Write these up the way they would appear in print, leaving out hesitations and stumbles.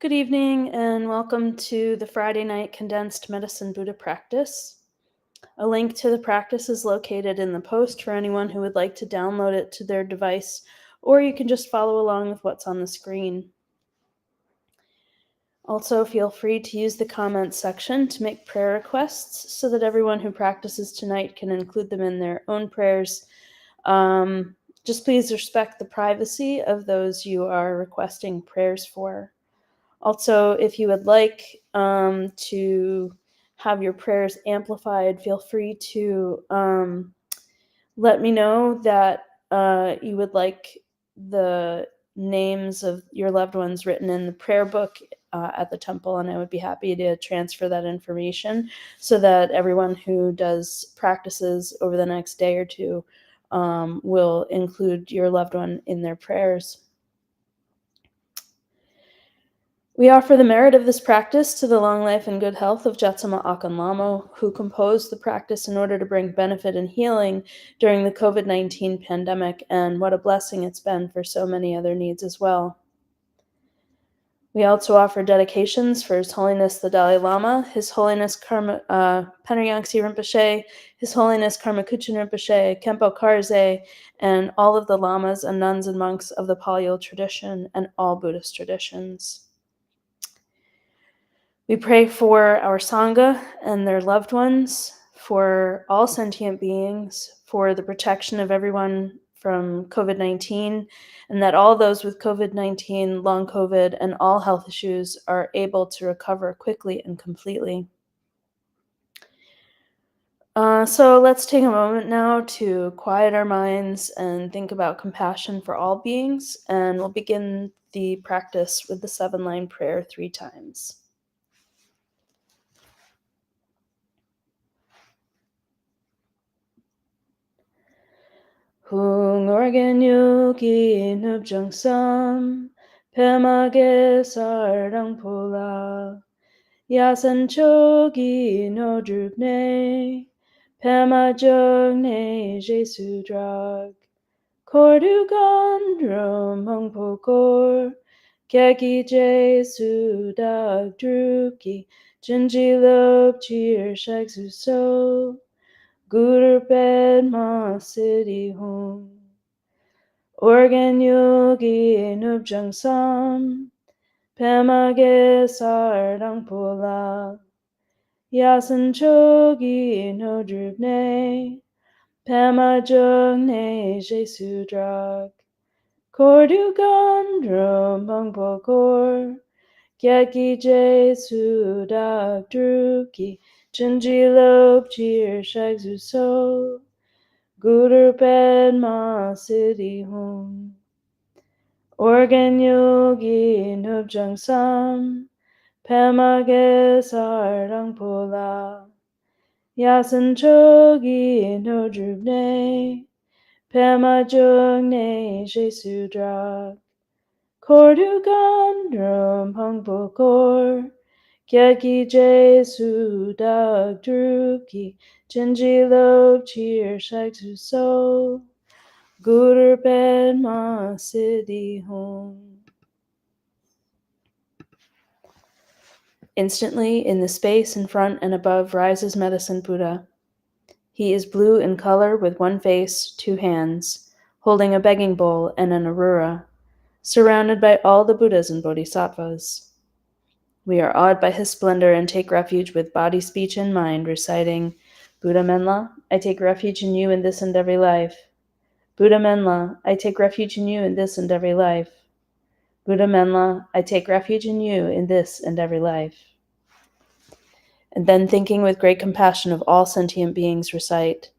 Good evening and welcome to the Friday night Condensed Medicine Buddha practice. A link to the practice is located in the post for anyone who would like to download it to their device, or you can just follow along with what's on the screen. Also, feel free to use the comments section to make prayer requests so that everyone who practices tonight can include them in their own prayers. Just please respect the privacy of those you are requesting prayers for. Also, if you would like to have your prayers amplified, feel free to let me know that you would like the names of your loved ones written in the prayer book at the temple, and I would be happy to transfer that information so that everyone who does practices over the next day or two will include your loved one in their prayers. We offer the merit of this practice to the long life and good health of Jetsama Akan Lamo, who composed the practice in order to bring benefit and healing during the COVID-19 pandemic, and what a blessing it's been for so many other needs as well. We also offer dedications for His Holiness the Dalai Lama, His Holiness Panargyaltse Rinpoche, His Holiness Karmakuchen Rinpoche, Khenpo Karze, and all of the lamas and nuns and monks of the Palo tradition and all Buddhist traditions. We pray for our Sangha and their loved ones, for all sentient beings, for the protection of everyone from COVID-19, and that all those with COVID-19, long COVID, and all health issues are able to recover quickly and completely. So let's take a moment now to quiet our minds and think about compassion for all beings, and we'll begin the practice with the 7-line prayer 3 times. Hung organ yogi nubjung sam, pemage sardang pula, yasan chogi no drupne, pema jogne jesu drag, kordu gandrom hung pokor, keki jesu dag druki, jinji lob cheer shag so. Guru bed ma city home. Organ yogi nubjung sam. Pemage sardang pula. Yasan chogi no drupne. Pema jogne jesu drag. Kordu gandro mangpokor. Gyaki jesu dag druki. Jinji lob cheer shag so. Guru bed ma city home. Organ yogi nubjung sam. Pemage sardang pula. Yasan chogi no drupne. Pema jogne jesu drag. Kordu gandrom hang pokor. Gyaki jesu dag druki, jinji lob cheer shag so, Guru bed ma city home. Instantly, in the space in front and above rises Medicine Buddha. He is blue in color with one face, 2 hands, holding a begging bowl and an arura, surrounded by all the Buddhas and Bodhisattvas. We are awed by his splendor and take refuge with body, speech, and mind, reciting, Buddha Menla, I take refuge in you in this and every life. Buddha Menla, I take refuge in you in this and every life. Buddha Menla, I take refuge in you in this and every life. And then, thinking with great compassion of all sentient beings, recite,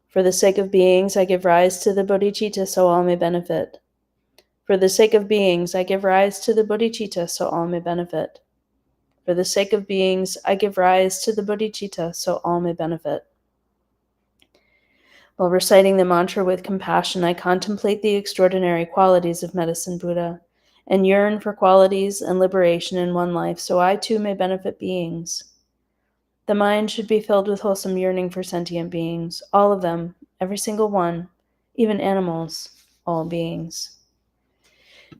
For the sake of beings, I give rise to the bodhicitta so all may benefit. For the sake of beings, I give rise to the bodhicitta so all may benefit. For the sake of beings, I give rise to the bodhicitta so all may benefit. While reciting the mantra with compassion, I contemplate the extraordinary qualities of Medicine Buddha and yearn for qualities and liberation in one life so I too may benefit beings. The mind should be filled with wholesome yearning for sentient beings, all of them, every single one, even animals, all beings.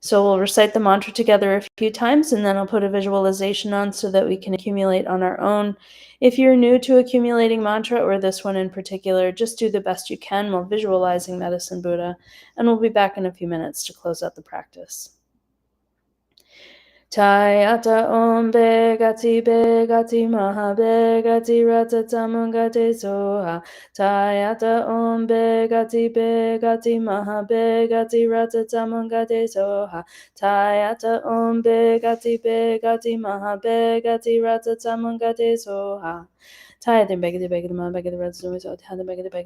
So we'll recite the mantra together a few times, and then I'll put a visualization on so that we can accumulate on our own. If you're new to accumulating mantra, or this one in particular, just do the best you can while visualizing Medicine Buddha, and we'll be back in a few minutes to close out the practice. Tayata om begati maha begati rata tamungate soha. Tayata om begati maha begati rata tamungate soha. Tayata om begati maha begati rata tamungate soha. Tayata begati maha begati rata tamungate soha. Tayata begati.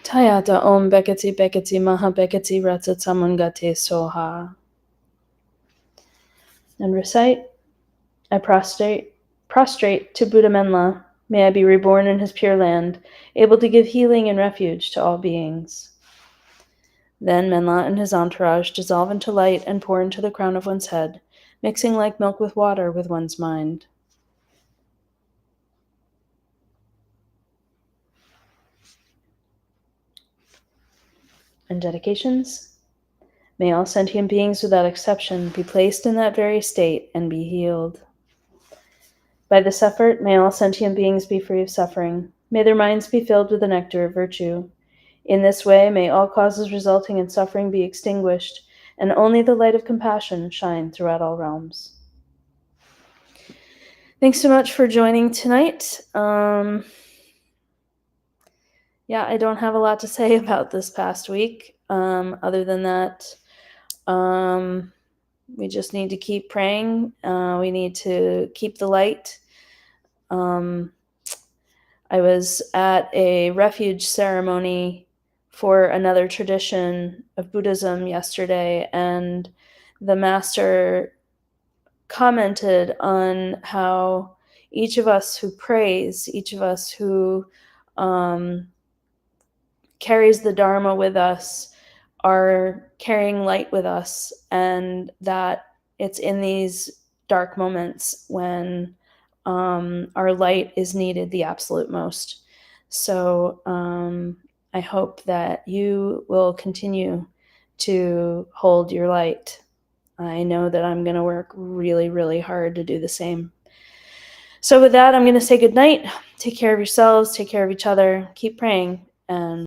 Tayata om bekati maha bekati rata tamungate soha. And recite, I prostrate to Buddha Menla. May I be reborn in his pure land, able to give healing and refuge to all beings. Then Menla and his entourage dissolve into light and pour into the crown of one's head, mixing like milk with water with one's mind. And dedications. May all sentient beings without exception be placed in that very state and be healed. By this effort, may all sentient beings be free of suffering. May their minds be filled with the nectar of virtue. In this way, may all causes resulting in suffering be extinguished, and only the light of compassion shine throughout all realms. Thanks so much for joining tonight. I don't have a lot to say about this past week, other than that we just need to keep praying. We need to keep the light. I was at a refuge ceremony for another tradition of Buddhism yesterday, and the master commented on how each of us who prays, each of us who carries the Dharma with us, are carrying light with us, and that it's in these dark moments when our light is needed the absolute most. So I hope that you will continue to hold your light. I know that I'm going to work really, really hard to do the same. So with that, I'm going to say good night. Take care of yourselves, take care of each other, keep praying, and